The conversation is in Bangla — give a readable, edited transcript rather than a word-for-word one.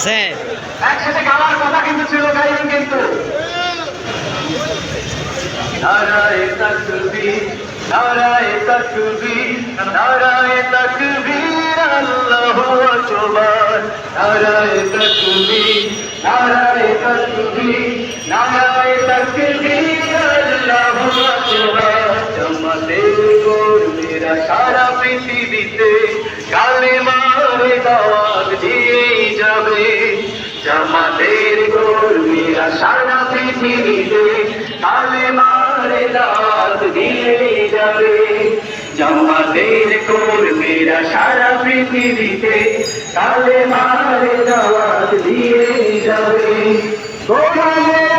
আছে একসাথে গাওয়ার কথা কিন্তু ছিল, গাইবেন কিন্তু। নারায়ে তাকবীর, নারায়ে তাকবীর, নারায়ে তাকবীর, আল্লাহু আকবার। নারায়ে তাকবীর, নারায়ে তাকবীর, নারায়ে তাকবীর, আল্লাহু আকবার। জামাতের কর্মীরা সারা পৃথিবীতে কালেমার দাওয়াত দিয়েই যাবে। জামাতের কর্মীরা সারা পৃথিবীতে কালেমার দাওয়াত দিয়েই যাবে। জামাতের কর্মীরা সারা পৃথিবীতে কালেমার দাওয়াত দিয়েই যাবে। কোরআনের